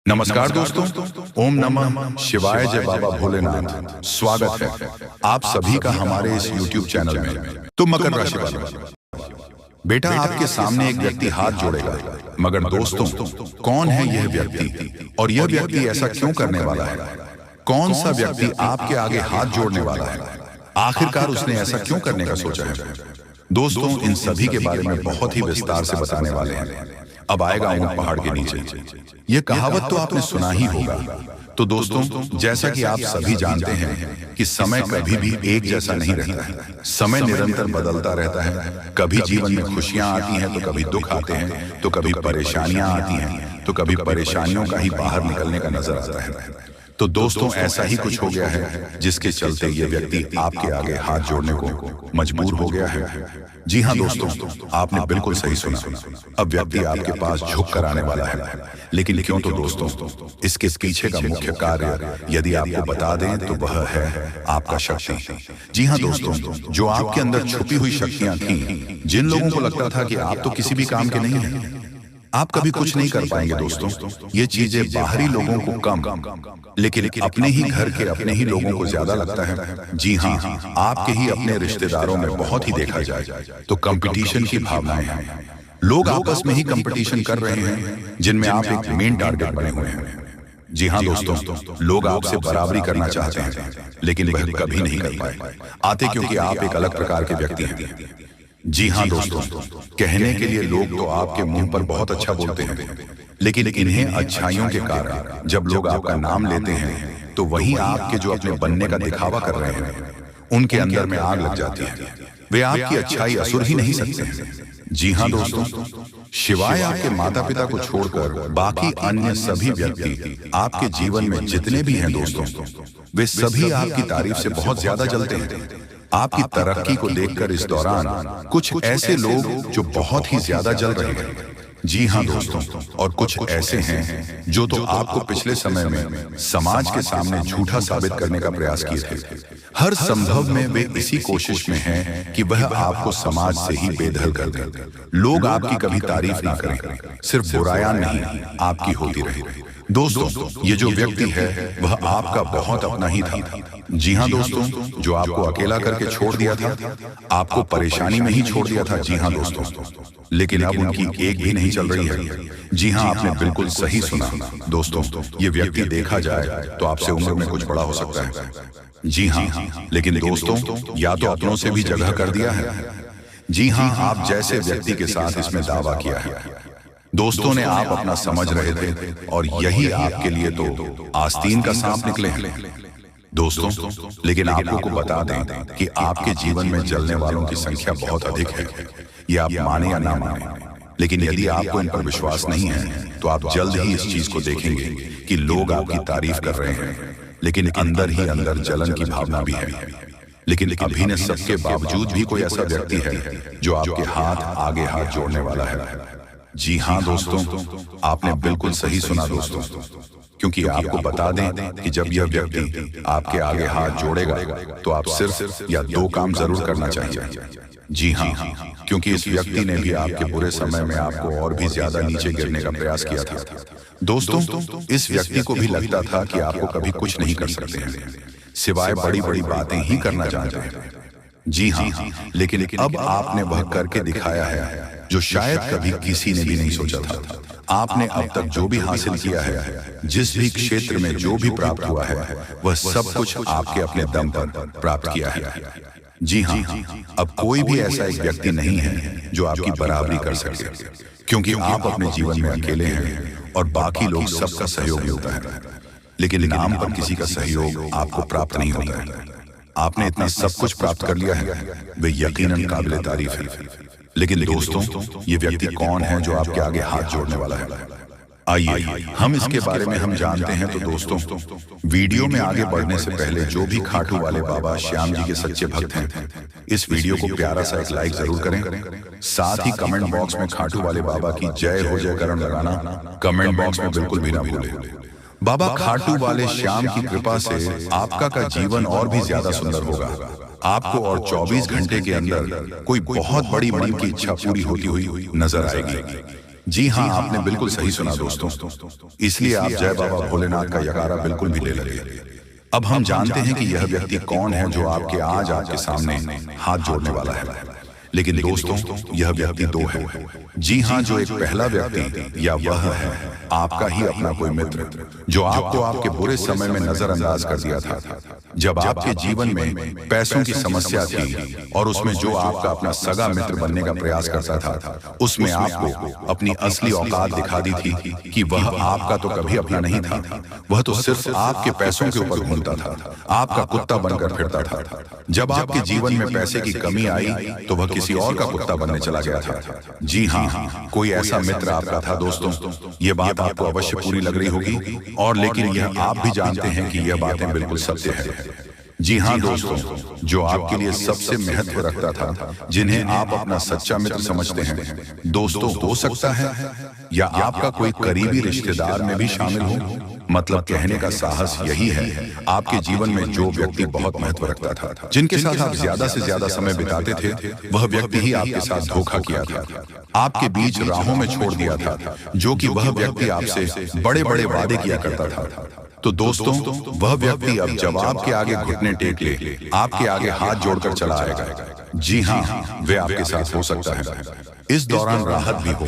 नमस्कार दोस्तों। ओम नमः शिवाय, जय बाबा भोलेनाथ। स्वागत है आप सभी का हमारे इस YouTube चैनल में। तो मकर राशि वालों, बेटा आपके सामने एक व्यक्ति हाथ जोड़ेगा, मगर दोस्तों कौन है यह व्यक्ति और यह व्यक्ति ऐसा क्यों करने वाला है? कौन सा व्यक्ति आपके आगे हाथ जोड़ने वाला है? आखिरकार उसने ऐसा क्यों करने का सोचा है? दोस्तों इन सभी के बारे में बहुत ही विस्तार से बताने वाले हैं। अब आएगा ऊंट पहाड़ के नीचे। यह कहावत तो आपने सुना ही होगा। तो दोस्तों जैसा कि आप सभी जानते हैं कि समय कभी भी एक जैसा नहीं रहता है। समय निरंतर बदलता रहता है। कभी जीवन में खुशियां आती हैं तो कभी दुख आते हैं, तो कभी परेशानियां आती हैं, तो कभी परेशानियों का ही बाहर निकलने का नजर आता है। तो दोस्तों ऐसा ही कुछ हो गया है जिसके चलते ये व्यक्ति आपके आगे हाथ जोड़ने को मजबूर हो गया है। जी हाँ दोस्तों, आपने बिल्कुल सही सुना। अब व्यक्ति आपके पास झुक कर आने वाला है। लेकिन क्यों? तो दोस्तों इसके पीछे का मुख्य कार्य यदि आपको बता दें तो वह है आपका शक्ति। जी हाँ दोस्तों, जो आपके अंदर छुपी हुई शक्तियां थी, जिन लोगों को लगता था कि आप तो किसी भी काम के नहीं हैं, आप कभी कुछ नहीं कर पाएंगे दोस्तों, ये चीजें बाहरी लोगों को कम, लेकिन अपने ही घर के अपने ही लोगों को ज्यादा लगता है। जी हाँ, आपके ही अपने रिश्तेदारों में बहुत ही देखा जाए तो कंपटीशन की भावनाएं हैं। लोग आपस में ही कंपटीशन कर रहे हैं जिनमें आप एक मेन टारगेट बने हुए हैं। जी हाँ दोस्तों, लोग आपसे बराबरी करना चाहते हैं लेकिन वह कभी नहीं कर पाए आते, क्योंकि आप एक अलग प्रकार के व्यक्ति हैं। जी हाँ दोस्तों, कहने के लिए लोग तो आपके मुंह पर बहुत अच्छा बोलते हैं, लेकिन इन्हें अच्छाइयों के कारण जब लोग आपका नाम लेते हैं तो वहीं आपके जो अपने बनने का दिखावा कर रहे हैं उनके अंदर में आग लग जाती है। वे आपकी अच्छाई असुर ही नहीं सकते हैं। जी हाँ दोस्तों, शिवाय आपके माता पिता को छोड़कर बाकी अन्य सभी व्यक्ति आपके जीवन में जितने भी हैं दोस्तों, वे सभी आपकी तारीफ से बहुत ज्यादा जलते हैं। आपकी तरक्की को देखकर इस दौरान कुछ ऐसे लोग जो बहुत ही ज्यादा जल रहे हैं। जी हाँ दोस्तों, और कुछ ऐसे हैं जो तो आपको पिछले समय में समाज के सामने झूठा साबित करने का प्रयास किए थे। हर संभव में वे इसी कोशिश में हैं कि वह आपको समाज से ही बेदखल कर दें। लोग आपकी कभी तारीफ ना करें, सिर्फ बुराइयां नहीं आपकी होती रहे। दोस्तों ये जो व्यक्ति है वह आपका बहुत अपना ही था। जी हाँ दोस्तों, जो आपको अकेला करके छोड़ दिया था, आपको परेशानी में ही छोड़ दिया था। जी हाँ दोस्तों, लेकिन अब उनकी एक भी नहीं चल रही है। जी हाँ, आपने बिल्कुल सही सुना दोस्तों, ये व्यक्ति देखा जाए तो आपसे उम्र में कुछ बड़ा हो सकता है। जी हाँ, लेकिन दोस्तों या तो अपनों से भी जगह कर दिया है। जी हाँ, आप जैसे व्यक्ति के साथ इसमें दावा किया है। दोस्तों ने आप अपना समझ रहे थे और यही आपके लिए तो आस्तीन का सांप निकले हैं दोस्तों। लेकिन आपको को बता दें कि आपके जीवन में जलने वालों की संख्या बहुत अधिक है। ये आप माने या ना माने, लेकिन यदि आपको इन पर विश्वास नहीं है तो आप जल्द ही इस चीज को देखेंगे कि लोग आपकी तारीफ कर रहे हैं, लेकिन अंदर ही अंदर जलन की भावना भी है। लेकिन अभी ने सबके बावजूद भी कोई ऐसा व्यक्ति है जो आपके हाथ आगे हाथ जोड़ने वाला है। जी हाँ दोस्तों, आपने बिल्कुल सही सुना दोस्तों, क्योंकि आपको बता दें कि जब यह व्यक्ति आपके आगे हाथ जोड़ेगा तो आप सिर्फ या दो काम जरूर करना चाहिए। जी हाँ, क्योंकि इस व्यक्ति ने भी आपके बुरे समय में आपको और भी ज्यादा नीचे गिरने का प्रयास किया था। दोस्तों इस व्यक्ति को भी लगता था कि आपको कभी कुछ नहीं कर सकते हैं, सिवाय बड़ी बड़ी बातें ही करना जानते हैं। जी हाँ, लेकिन अब आपने वह करके दिखाया है जो शायद कभी किसी ने भी नहीं सोचा था। आपने अब तक जो भी हासिल किया है, जिस भी क्षेत्र में जो भी प्राप्त हुआ है, वह सब कुछ आपके अपने दम पर प्राप्त किया है। जी हाँ, अब कोई भी ऐसा एक व्यक्ति नहीं है जो आपकी बराबरी कर सके, क्योंकि आप अपने जीवन में अकेले हैं और बाकी लोग सबका सहयोग मिलता है, लेकिन नाम पर किसी का सहयोग आपको प्राप्त नहीं होता है। आपने इतना सब कुछ प्राप्त कर लिया है, वे यकीनन काबिले तारीफ है। लेकिन दोस्तों ये व्यक्ति कौन है जो आपके आगे हाथ जोड़ने वाला है? आइए हम इसके बारे में हम जानते हैं। तो दोस्तों वीडियो में आगे बढ़ने से पहले जो भी खाटू वाले बाबा श्याम जी के सच्चे भक्त हैं, इस वीडियो को प्यारा सा एक लाइक जरूर करें। साथ ही कमेंट बॉक्स में खाटू वाले बाबा की जय हो जयकरण लगाना कमेंट बॉक्स में बिल्कुल भी ना भूलें। बाबा खाटू वाले श्याम की कृपा से आपका का जीवन और भी ज्यादा सुंदर होगा। आपको और 24 घंटे के अंदर कोई बहुत बड़ी मन की इच्छा पूरी होती हुई नजर आएगी। जी हाँ, आपने बिल्कुल सही सुना दोस्तों। इसलिए आप जय बाबा भोलेनाथ का यकारा बिल्कुल भी ले लगे। अब हम जानते हैं कि यह व्यक्ति कौन है जो आज आपके सामने हाथ जोड़ने वाला है। लेकिन दोस्तों, यह व्यक्ति दो है। जी हाँ, जो एक पहला व्यक्ति या वह है आपका ही अपना कोई मित्र जो आपको आपके बुरे समय में नजरअंदाज कर दिया था। जब आपके जीवन में पैसों की समस्या थी और उसमें जो आपका अपना सगा मित्र बनने का प्रयास करता था, उसमें आपको अपनी असली औकात दिखा दी थी कि वह आपका तो कभी अपना नहीं था, वह तो सिर्फ आपके पैसों के ऊपर घूमता था, आपका कुत्ता बनकर फिरता था। जब आपके जीवन में पैसे की कमी आई तो वह किसी और का कुत्ता बनने चला गया था। जी हाँ, कोई ऐसा मित्र आपका था दोस्तों। ये बात आपको अवश्य पूरी लग रही होगी, और लेकिन यह आप भी जानते हैं कि यह बातें बिल्कुल सत्य है। जी हाँ दोस्तों, जो आपके लिए सबसे महत्व रखता था, जिन्हें आप अपना सच्चा मित्र समझते हैं, दोस्तों हो सकता है या आपका कोई करीबी रिश्तेदार में भी शामिल हो। मतलब कहने का साहस यही है, आपके जीवन में जो व्यक्ति बहुत महत्व रखता था, जिनके साथ आप ज्यादा से ज्यादा समय बिताते थे, वह व्यक्ति ही आपके साथ धोखा किया था, आपके बीच राहों में छोड़ दिया था, जो कि वह व्यक्ति आपसे बड़े बड़े वादे किया करता था। तो दोस्तों, वह व्यक्ति अब जब आपके आगे घुटने टेक ले, आपके आगे हाथ जोड़कर चला आएगा। जी हाँ, वे आपके साथ हो सकता है। इस दौरान राहत भी हो।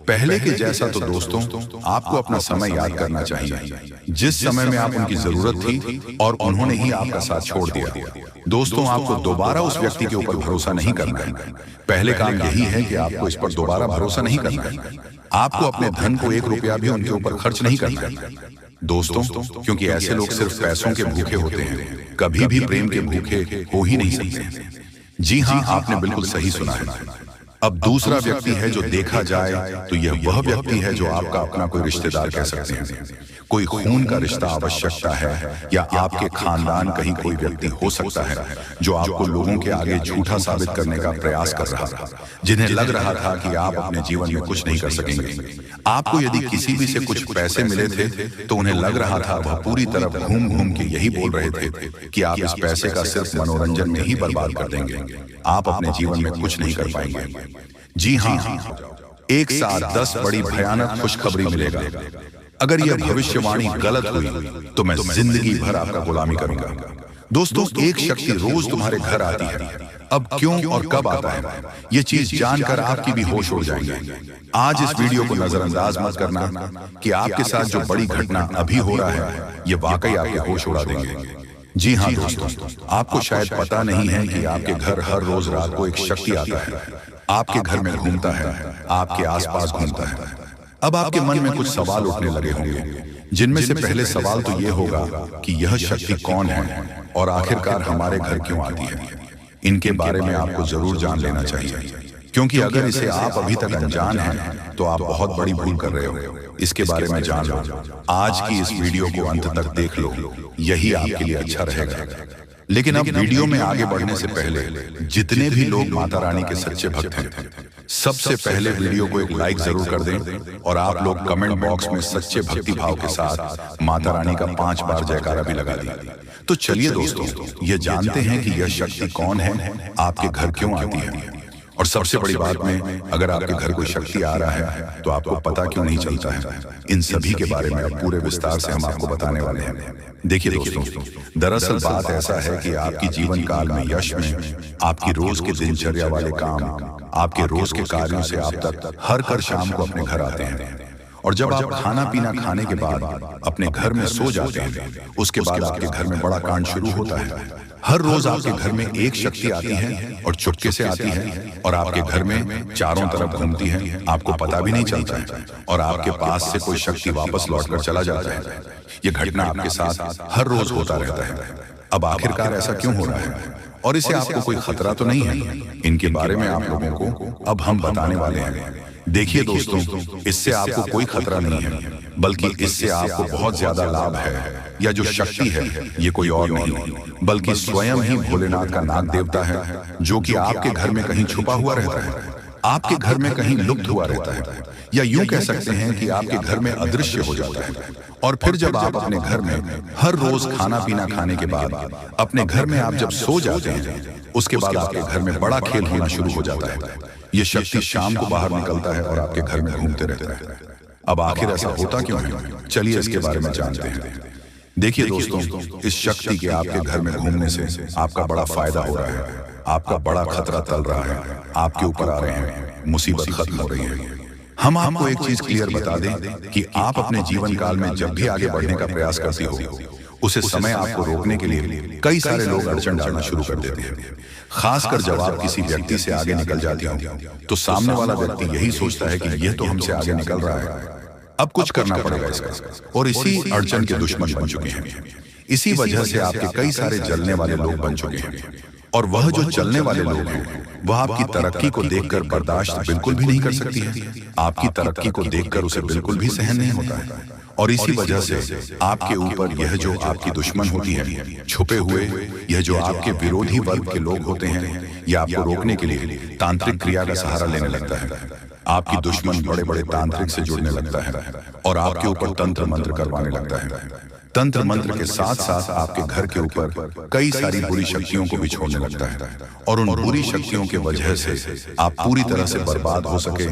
पहले के जैसा तो दोस्तों, आपको अपना समय याद करना चाहिए, जिस समय में आप उनकी जरूरत थी और उन्होंने ही आपका साथ छोड़ दिया। दोस्तों, आपको दोबारा उस व्यक्ति के ऊपर भरोसा नहीं करना है। पहले काम यही है कि आपको इस पर दोबारा भरोसा नहीं करना है। आपको अपने धन को 1 रुपया भी उनके ऊपर खर्च नहीं करना है दोस्तों, क्योंकि ऐसे लोग सिर्फ पैसों के भूखे होते हैं, कभी भी प्रेम के भूखे हो ही नहीं सकते। जी हाँ, आपने बिल्कुल सही सुना है। अब दूसरा व्यक्ति है जो देखा जाए तो यह वह व्यक्ति है जो आपका अपना कोई रिश्तेदार कह सकते हैं। कोई खून का रिश्ता आवश्यकता है, या आपके खानदान कहीं कोई व्यक्ति हो सकता है जो आपको लोगों के आगे झूठा साबित करने का प्रयास कर रहा था, जिन्हें लग रहा था कि आप अपने जीवन में कुछ नहीं कर सकेंगे। आपको यदि किसी भी से कुछ पैसे मिले थे तो उन्हें लग रहा था वह पूरी तरफ घूम घूम के यही बोल रहे थे कि आप इस पैसे का सिर्फ मनोरंजन में ही बर्बाद कर देंगे, आप अपने जीवन में कुछ नहीं कर पाएंगे। जी हाँ, एक साथ 10 बड़ी भयानक खुशखबरी मिलेगा। अगर यह भविष्यवाणी गलत हुई तो मैं जिंदगी भर आपका गुलामी करूंगा। दोस्तों, एक शक्ति रोज तुम्हारे घर आती है। अब क्यों और कब आता है, ये चीज जानकर आपकी भी होश उड़ जाएंगे। आज इस वीडियो को नजरअंदाज मत करना कि आपके साथ जो बड़ी घटना अभी हो रहा है, ये वाकई आपके होश उड़ा देंगे। जी हाँ दोस्तों, आपको शायद पता नहीं है कि आपके घर हर रोज रात को एक शक्ति आता है, आपके घर में घूमता है, आपके आसपास घूमता है। अब आपके मन में कुछ सवाल उठने लगे होंगे, जिनमें से पहले सवाल तो ये होगा कि यह शक्ति कौन है और आखिरकार हमारे घर क्यों आती है। इनके बारे में आपको जरूर जान लेना चाहिए, क्योंकि अगर इसे आप अभी तक अनजान हैं तो आप बहुत बड़ी भूल कर रहे हो। इसके बारे में जान लो। आज की इस वीडियो को अंत तक देख लो, यही आपके लिए अच्छा रहेगा। लेकिन अब वीडियो में आगे बढ़ने से पहले जितने भी लोग माता रानी के सच्चे भक्त हैं, सबसे पहले वीडियो को एक लाइक जरूर कर दें, और आप लोग कमेंट बॉक्स में सच्चे भक्ति भाव के साथ माता रानी का 5 बार जयकारा भी लगा दें। तो चलिए दोस्तों, ये जानते हैं कि यह शक्ति कौन है, आपके घर क्यों आती है, और सबसे बड़ी बात में, अगर आपके घर कोई शक्ति आ रहा है तो आपको पता क्यों नहीं चलता है। इन सभी के बारे में अब पूरे विस्तार से हम आपको बताने वाले हैं। देखिए दोस्तों, दरअसल बात ऐसा है कि आपकी जीवन काल में यश में, आपकी रोज के दिनचर्या वाले काम, आपके रोज के कार्यों से आप तक हर कर शाम को अपने घर आते हैं, और जब आप खाना पीना खाने के बाद अपने घर में सो जाते हैं, उसके बाद आपके घर में बड़ा कांड शुरू होता है। हर रोज आपके घर में एक शक्ति आती है और चुपके से आती है, और आपके घर में चारों तरफ घूमती है, आपको पता भी नहीं चलता है, और आपके पास से कोई शक्ति वापस लौटकर चला जाता है। यह घटना आपके साथ हर रोज होता रहता है। अब आखिरकार ऐसा क्यों हो रहा है, और इसे आपको कोई खतरा तो नहीं है? इनके बारे में आप लोगों को अब हम बताने वाले हैं। देखिए दोस्तों, इससे आपको कोई खतरा नहीं है, बल्कि इससे आपको बहुत ज्यादा लाभ है। या जो शक्ति है, ये कोई और नहीं बल्कि स्वयं ही भोलेनाथ का नाग देवता है, जो कि आपके घर में कहीं छुपा हुआ रहता है, आपके घर में कहीं लुप्त हुआ रहता है, या यूं कह सकते हैं कि आपके घर में अदृश्य हो जाता है। और फिर जब आप अपने घर में हर रोज खाना पीना खाने के बाद अपने घर में आप जब सो जाते हैं, उसके बाद आपके घर में बड़ा खेल होना शुरू हो जाता है। ये शक्ति शाम को बाहर निकलता है और आपके घर में घूमते रहता है। अब आखिर ऐसा होता क्यों है, चलिए इसके बारे में जानते हैं। देखिए दोस्तों, इस शक्ति के आपके घर में घूमने से आपका बड़ा फायदा हो रहा है, आपका बड़ा खतरा टल रहा है, आपके ऊपर आ रहे हैं, मुसीबत खत्म हो रही है। हम आपको एक चीज क्लियर बता दें कि आप अपने जीवन काल में जब भी आगे बढ़ने का प्रयास करती हो, उसे समय आपको रोकने के लिए कई सारे लोग अड़चन डालना शुरू कर देते हैं। खासकर जब आप किसी व्यक्ति से आगे निकल जाती हो तो सामने वाला व्यक्ति यही सोचता है कि यह तो हमसे आगे निकल रहा है, अब कुछ करना पड़ेगा इसका, और इसी अड़चन के दुश्मन बन चुके हैं। इसी वजह से आपके कई सारे जलने वाले लोग बन चुके हैं, और वह जो चलने वाले लोग हैं वह आपकी तरक्की को देखकर बर्दाश्त बिल्कुल भी नहीं कर सकती है। आपकी तरक्की को देखकर उसे बिल्कुल भी सहन नहीं होता है, और इसी वजह से आपके ऊपर यह जो आपकी दुश्मन होती है, छुपे हुए यह जो आपके विरोधी वर्ग के लोग होते हैं, यह आपको रोकने के लिए तांत्रिक क्रिया का सहारा लेने लगता है। आपकी दुश्मन बड़े बड़े तांत्रिक से जुड़ने लगता है और आपके ऊपर तंत्र मंत्र करवाने लगता है। तंत्र मंत्र के साथ साथ आपके घर के ऊपर कई सारी बुरी शक्तियों को भी छोड़ने लगता है, और उन बुरी शक्तियों के वजह से आप पूरी तरह से बर्बाद हो सके,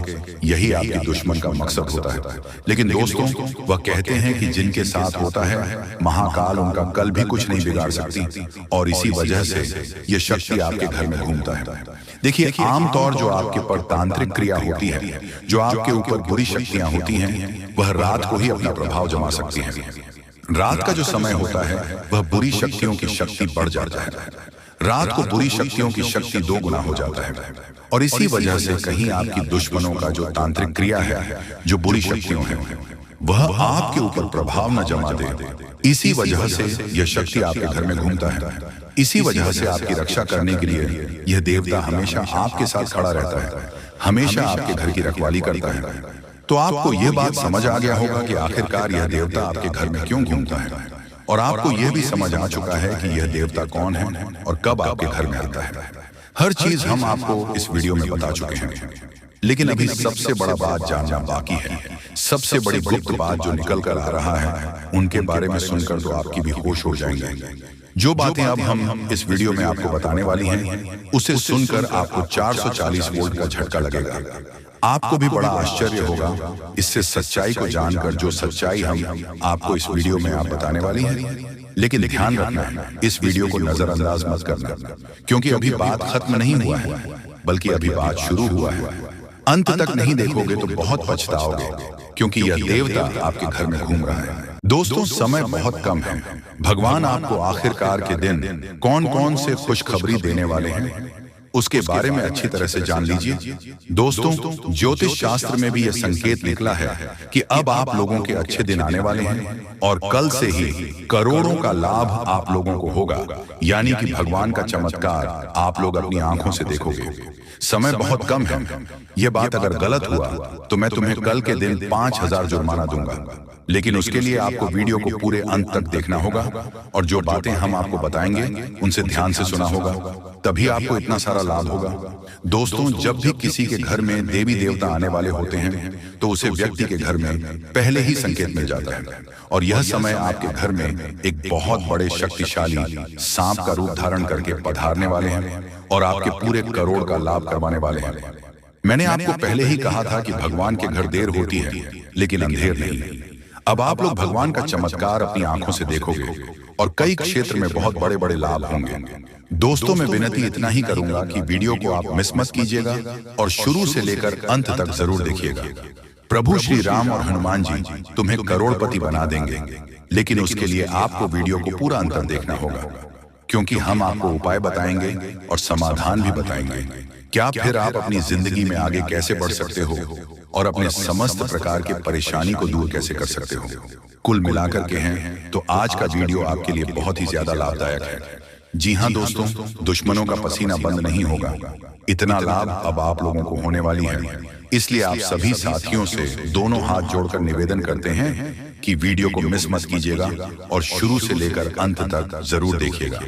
यही आपके दुश्मन का मकसद होता है। लेकिन दोस्तों, वह कहते हैं कि जिनके साथ होता है महाकाल उनका कल भी कुछ नहीं बिगाड़ सकती, और इसी वजह से यह शक्ति आपके घर में घूमता है। देखिए, आमतौर जो आपके पर तांत्रिक क्रिया होती है, जो आपके ऊपर बुरी शक्तियां होती हैं, वह रात को ही अपना प्रभाव जमा सकती हैं। रात का जो समय होता है वह बुरी शक्तियों की शक्ति बढ़ जाता है। रात को बुरी शक्तियों की शक्ति 2 गुना हो जाता है, और इसी वजह से कहीं आपकी दुश्मनों का जो तांत्रिक क्रिया है, जो बुरी शक्तियों हैं, वह आपके ऊपर प्रभाव न जमा दे। इसी वजह से यह शक्ति आपके घर में घूमता है। इसी वजह से आपकी रक्षा करने के लिए यह देवता हमेशा आपके साथ खड़ा रहता है, हमेशा आपके घर की रखवाली करता है। तो आपको यह बात समझ आ गया होगा कि आखिरकार यह देवता आपके घर में क्यों घूमता है, और आपको यह भी समझ आ चुका है कि यह देवता कौन है और कब आपके घर में आता है। हर चीज हम आपको इस वीडियो में बता चुके हैं, लेकिन अभी सबसे बड़ा बात जानना बाकी है। सबसे बड़ी गुप्त बात जो निकल कर आ रहा है, उनके बारे में सुनकर तो आपकी भी होश हो जाएंगे। जो बातें अब हम इस वीडियो में आपको बताने वाली हैं, उसे सुनकर आपको 440 वोल्ट का झटका लगेगा। आपको भी बड़ा आश्चर्य होगा इससे सच्चाई को जानकर, जो सच्चाई हम आपको इस वीडियो में आप बताने वाली है। लेकिन ध्यान रखना, इस वीडियो को नजरअंदाज मत करना, क्योंकि अभी बात खत्म नहीं हुआ है, बल्कि अभी बात शुरू हुआ है। अंत तक नहीं देखोगे तो बहुत पछताओगे, क्योंकि यह देवता आपके घर में घूम रहा है। दोस्तों, समय बहुत कम है। भगवान आपको आखिरकार के दिन कौन कौन से खुशखबरी देने वाले हैं, उसके बारे में अच्छी तरह से जान लीजिए। दोस्तों, ज्योतिष शास्त्र में भी यह संकेत निकला है कि अब आप लोगों के अच्छे दिन आने वाले हैं, और कल से ही करोड़ों का लाभ आप लोगों को होगा। यानी कि भगवान का चमत्कार आप लोग अपनी आंखों से देखोगे। समय बहुत कम है। यह बात अगर गलत हुआ तो मैं तुम्हें कल के दिन 5000 जुर्माना दूंगा, लेकिन उसके लिए आपको वीडियो को पूरे अंत तक देखना होगा, और जो बातें हम आपको बताएंगे उनसे ध्यान से सुना होगा, तभी आपको इतना सारा लाभ होगा। दोस्तों, जब भी किसी के घर में देवी देवता आने वाले होते हैं तो उसे व्यक्ति के घर में पहले ही संकेत मिल जाता है, और यह समय आपके घर में एक बहुत बड़े शक्तिशाली सांप का रूप धारण करके पधारने वाले हैं, और आपके पूरे करोड़ का लाभ करवाने वाले हैं। मैंने आपको पहले ही कहा था कि भगवान के घर देर होती है, लेकिन अंधेर नहीं। अब आप लोग भगवान का चमत्कार अपनी आंखों से देखोगे, और कई क्षेत्र में बहुत बड़े बड़े लाभ होंगे। दोस्तों, मैं विनती इतना ही करूंगा कि वीडियो को आप मिस मत कीजिएगा, और शुरू से लेकर अंत तक जरूर देखिएगा। प्रभु श्री राम और हनुमान जी तुम्हें करोड़पति बना देंगे, लेकिन उसके लिए आपको वीडियो को पूरा अंत तक देखना होगा, क्योंकि हम आपको उपाय बताएंगे और समाधान भी बताएंगे। क्या फिर आप अपनी जिंदगी में आगे कैसे बढ़ सकते हो, और अपने समस्त प्रकार के परेशानी को दूर कैसे कर सकते हो। कुल मिलाकर के हैं तो आज का वीडियो आपके लिए बहुत ही ज्यादा लाभदायक है। जी हाँ दोस्तों, दुश्मनों का पसीना बंद नहीं होगा। इतना लाभ अब आप लोगों को होने वाली है, इसलिए आप सभी साथियों से दोनों हाथ जोड़कर निवेदन करते हैं कि वीडियो को मिस मत कीजिएगा, और शुरू से लेकर अंत तक जरूर देखिएगा।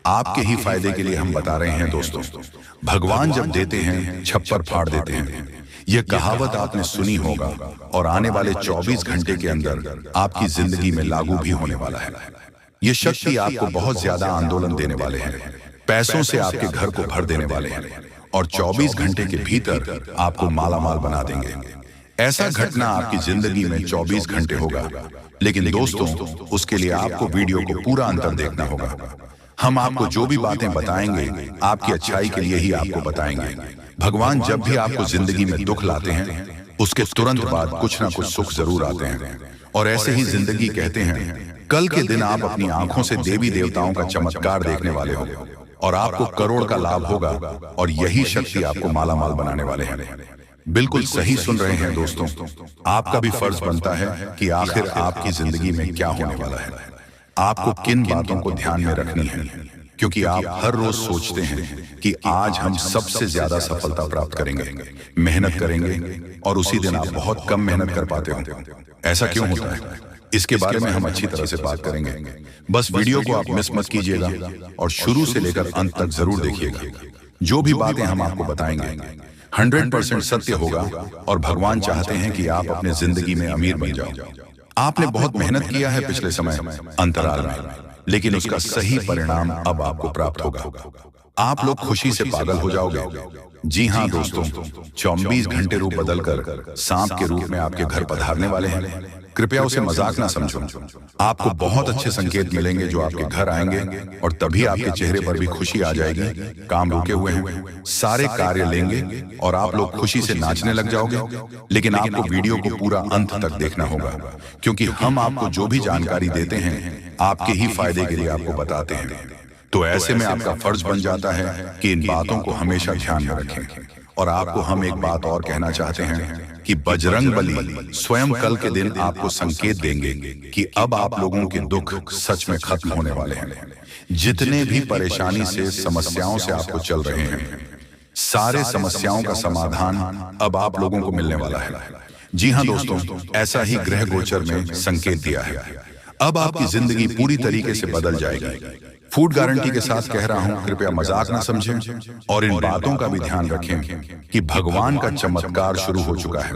आपके ही फायदे के लिए हम बता रहे हैं दोस्तों। भगवान जब देते हैं छप्पर फाड़ देते हैं, यह कहावत आपने सुनी होगा, और आने वाले 24 घंटे के अंदर आपकी जिंदगी में लागू भी होने वाला है। ये शक्ति आपको बहुत ज्यादा आंदोलन देने वाले हैं, पैसों से आपके घर को भर देने वाले हैं, और 24 घंटे के भीतर आपको मालामाल बना देंगे। ऐसा घटना आपकी जिंदगी में 24 घंटे होगा, लेकिन दोस्तों उसके लिए आपको वीडियो को पूरा अंतर देखना होगा। हम आपको जो भी बातें बताएंगे आपकी अच्छाई के लिए ही आपको बताएंगे। भगवान जब भी आपको जिंदगी में दुख लाते हैं उसके तुरंत बाद कुछ ना कुछ सुख जरूर आते हैं। और ऐसे ही जिंदगी कहते हैं, कल के दिन आप अपनी आंखों से देवी देवताओं का चमत्कार देखने वाले हो और आपको करोड़ का लाभ होगा और यही शक्ति आपको मालामाल बनाने वाले हैं। बिल्कुल सही सुन रहे हैं दोस्तों। आपका भी फर्ज बनता है कि आखिर आपकी जिंदगी में क्या होने वाला है, आपको किन बातों को ध्यान में रखनी है, क्योंकि आप हर रोज सोचते हैं कि आज हम सबसे ज्यादा सफलता प्राप्त करेंगे, मेहनत करेंगे, और उसी दिन आप बहुत कम मेहनत कर पाते हो। ऐसा क्यों होता है, इसके बारे में हम अच्छी तरह से बात करेंगे। बस वीडियो को आप मिस मत कीजिएगा और शुरू से लेकर अंत तक जरूर देखिएगा। जो भी बातें हम आपको बताएंगे 100% सत्य होगा और भगवान चाहते हैं कि आप अपने जिंदगी में अमीर बन जाओ। आपने बहुत मेहनत किया है पिछले समय अंतराल में, लेकिन उसका सही परिणाम अब आपको प्राप्त होगा। आप लोग खुशी से पागल हो जाओगे। जी हाँ दोस्तों, 24 घंटे रूप बदलकर सांप के रूप में आपके घर पधारने वाले हैं। कृपया उसे मजाक ना समझो। आपको बहुत अच्छे संकेत मिलेंगे जो आपके घर आएंगे और तभी आपके चेहरे पर भी खुशी आ जाएगी। काम रुके हुए हैं, सारे कार्य लेंगे और आप लोग खुशी से नाचने लग जाओगे। लेकिन आपको वीडियो को पूरा अंत तक देखना होगा, क्योंकि हम आपको जो भी जानकारी देते हैं आपके ही फायदे के लिए आपको बताते हैं। तो ऐसे में आपका फर्ज बन जाता है कि इन बातों को हमेशा ध्यान में रखें। और आपको हम एक बात और कहना चाहते हैं कि बजरंग बली स्वयं कल के दिन आपको संकेत देंगे कि अब आप लोगों के दुख सच में खत्म होने वाले हैं। जितने भी परेशानी से, समस्याओं से आपको चल रहे हैं, सारे समस्याओं का समाधान अब आप लोगों को मिलने वाला है। जी हाँ दोस्तों, ऐसा ही ग्रह गोचर में संकेत दिया है। अब आपकी जिंदगी पूरी तरीके से बदल जाएगी। फूड गारंटी के साथ कह रहा हूं, कृपया मजाक ना समझें और इन बातों का भी ध्यान रखें कि भगवान का चमत्कार शुरू हो चुका है।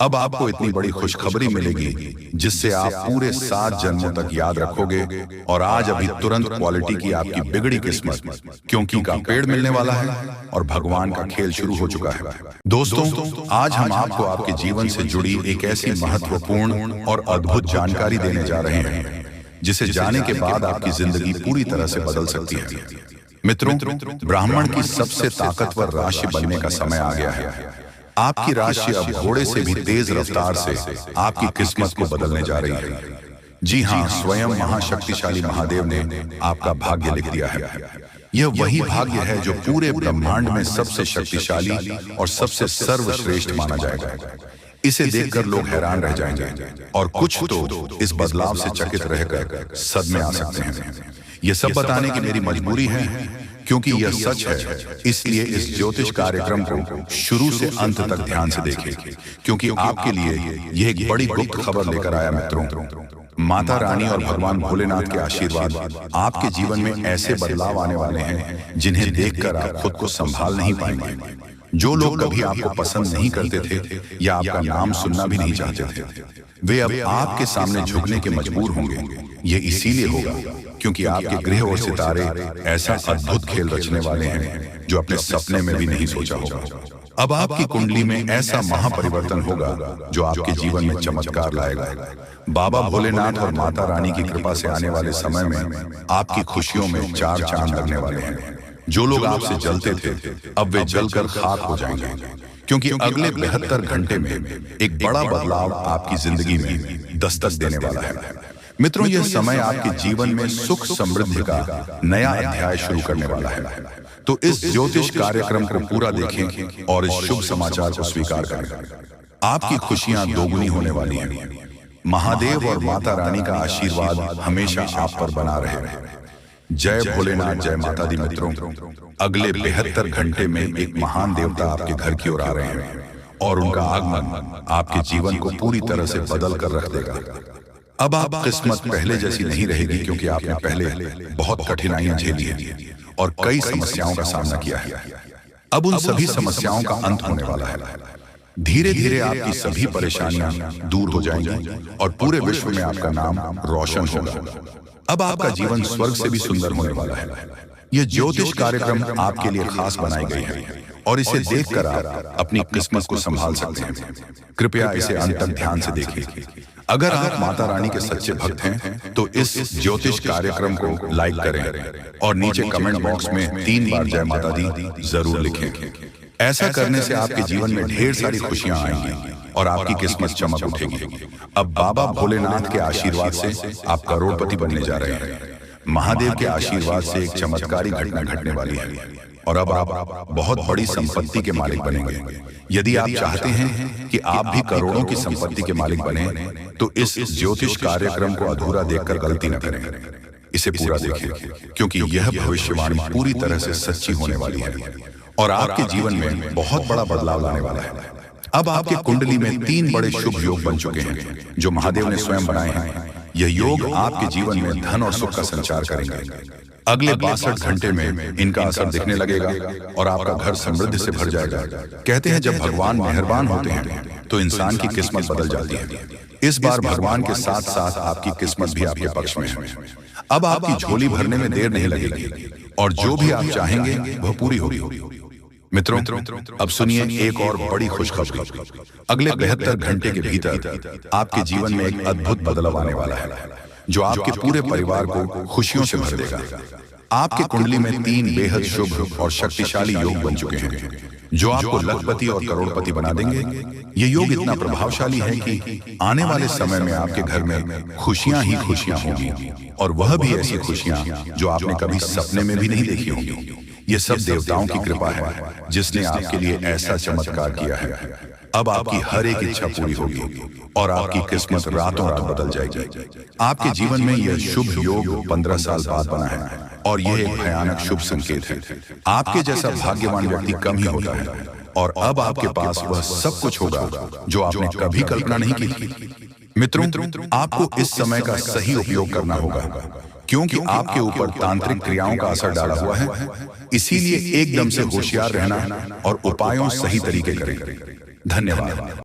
अब आपको इतनी बड़ी खुशखबरी मिलेगी जिससे आप पूरे 7 जन्मों तक याद रखोगे। और आज अभी तुरंत क्वालिटी की आपकी बिगड़ी किस्मत क्योंकि का पेड़ मिलने वाला है और भगवान का खेल शुरू हो चुका है। दोस्तों आज हम आपको आपके जीवन से जुड़ी एक ऐसी महत्वपूर्ण और अद्भुत जानकारी देने जा रहे हैं जिसे जाने के बाद आपकी जिंदगी पूरी तरह से बदल सकती है। मित्रों, ब्राह्मण की सबसे ताकतवर राशि बनने का समय आ गया है। आपकी राशि अब घोड़े से भी तेज रफ्तार से आपकी किस्मत को बदलने जा रही है। जी हाँ, स्वयं महाशक्तिशाली महादेव ने आपका भाग्य लिख दिया है। यह वही भाग्य है जो पूरे ब्रह्मांड में सबसे शक्तिशाली और सबसे सर्वश्रेष्ठ माना जाएगा। इसे देखकर लोग हैरान रह जाएंगे और कुछ तो इस बदलाव से चकित रहकर सदमे आ सकते हैं। यह सब बताने की मेरी मजबूरी है क्योंकि यह सच है, इसलिए इस ज्योतिष कार्यक्रम को शुरू से अंत तक ध्यान से देखें, क्योंकि आपके लिए यह एक बड़ी गुप्त खबर लेकर आया। मित्रों, माता रानी और भगवान भोलेनाथ के आशीर्वाद आपके जीवन में ऐसे बदलाव आने वाले हैं जिन्हें देखकर आप खुद को संभाल नहीं पाएंगे। जो लोग कभी आपको पसंद नहीं करते थे या आपका नाम सुनना भी नहीं चाहते थे, वे अब आपके सामने झुकने के मजबूर होंगे। ये इसीलिए होगा क्योंकि आपके ग्रह और सितारे ऐसा अद्भुत खेल रचने वाले हैं जो अपने सपने में भी नहीं सोचा होगा। अब आपकी कुंडली में ऐसा महापरिवर्तन होगा जो आपके जीवन में चमत्कार लाएगा। बाबा भोलेनाथ और माता रानी की कृपा से आने वाले समय में आपकी खुशियों में 4 चांद लगने वाले हैं। जो लोग आपसे जलते थे अब वे जलकर खाक हो जाएंगे, क्योंकि अगले 72 घंटे में एक बड़ा बदलाव आपकी जिंदगी में दस्तक देने वाला है। मित्रों, यह समय आपके जीवन में सुख समृद्धि का नया अध्याय शुरू करने वाला है। तो इस ज्योतिष कार्यक्रम को पूरा देखें और इस शुभ समाचार को स्वीकार करें। आपकी खुशियां दोगुनी होने वाली हैं। महादेव और माता रानी का आशीर्वाद हमेशा आप पर बना रहे। जय भोलेनाथ, जय माता दी। मित्रों, अगले 72 घंटे में एक महान देवता आपके घर की ओर आ रहे हैं और उनका आगमन आपके जीवन को पूरी तरह से बदल कर रख देगा। अब आप किस्मत पहले जैसी नहीं रहेगी, क्योंकि आपने पहले बहुत कठिनाइयां झेली हैं और कई समस्याओं का सामना किया है। अब उन सभी समस्याओं का अंत होने वाला है। धीरे धीरे आपकी सभी परेशानियां दूर हो जाएंगी और पूरे विश्व में आपका नाम रोशन होगा। अब आपका जीवन स्वर्ग से भी सुंदर होने वाला है। यह ज्योतिष कार्यक्रम आपके लिए खास बनाई गई है और इसे देखकर आप अपनी किस्मत को संभाल सकते हैं। कृपया इसे अंत तक ध्यान से देखें। अगर आप माता रानी के सच्चे भक्त हैं तो इस ज्योतिष कार्यक्रम को लाइक करें और नीचे कमेंट बॉक्स में 3 बार जय माता दी जरूर लिखें। ऐसा करने से आपके जीवन में ढेर सारी खुशियां आएंगी और आपकी किस्मत चमक उठेगी। अब बाबा भोलेनाथ के आशीर्वाद से आप करोड़पति बनने जा रहे हैं। महादेव के आशीर्वाद से एक चमत्कारी घटना घटने वाली है और अब आप बहुत बड़ी संपत्ति के मालिक बनेंगे। यदि आप चाहते हैं कि आप भी करोड़ों की संपत्ति के मालिक बने तो इस ज्योतिष कार्यक्रम को अधूरा देखकर गलती न करें। इसे पूरा देखें, क्योंकि यह भविष्यवाणी पूरी तरह से सच्ची होने वाली है और आपके जीवन में बहुत बड़ा बदलाव लाने वाला है। अब आपके कुंडली में 3 बड़े शुभ योग बन चुके हैं जो महादेव ने स्वयं बनाए हैं। यह योग आपके जीवन में धन और सुख का संचार करेंगे। अगले 62 घंटे में इनका असर दिखने लगेगा और आपका घर समृद्धि से भर जाएगा। कहते हैं जब भगवान मेहरबान होते हैं तो इंसान की किस्मत बदल जाती है। इस बार भगवान के साथ साथ आपकी किस्मत भी आपके पक्ष में है। अब आपकी झोली भरने में देर नहीं लगेगी और जो भी आप चाहेंगे वह पूरी होगी। मित्रों, अब सुनिए एक और बड़ी खुशखबरी। अगले 72 घंटे के भीतर आपके जीवन में एक अद्भुत बदलाव आने वाला है जो आपके पूरे परिवार को खुशियों से भर देगा। आपके कुंडली में 3 बेहद शुभ और शक्तिशाली योग बन चुके हैं जो आपको लखपति और करोड़पति बना देंगे। ये योग इतना प्रभावशाली है कि आने वाले समय में आपके घर में खुशियां ही खुशियां होंगी और वह भी ऐसी खुशियां जो आपने कभी सपने में भी नहीं देखी होंगी। ये सब देवताओं की कृपा है जिसने आपके लिए ऐसा चमत्कार किया है। अब आपकी हर एक इच्छा पूरी होगी और आपकी किस्मत रातों रात बदल जाएगी। आपके जीवन में यह शुभ योग 15 साल बाद बना है और यह एक भयानक शुभ संकेत है। आपके जैसा भाग्यवान व्यक्ति कम ही होता है और अब आपके पास वह सब कुछ होगा जो आपने कभी कल्पना नहीं की थी। मित्रों, आपको इस समय का सही उपयोग करना होगा क्योंकि आपके ऊपर तांत्रिक क्रियाओं का असर डाला हुआ है। इसीलिए एकदम से होशियार रहना और उपायों सही तरीके करें। धन्यवाद।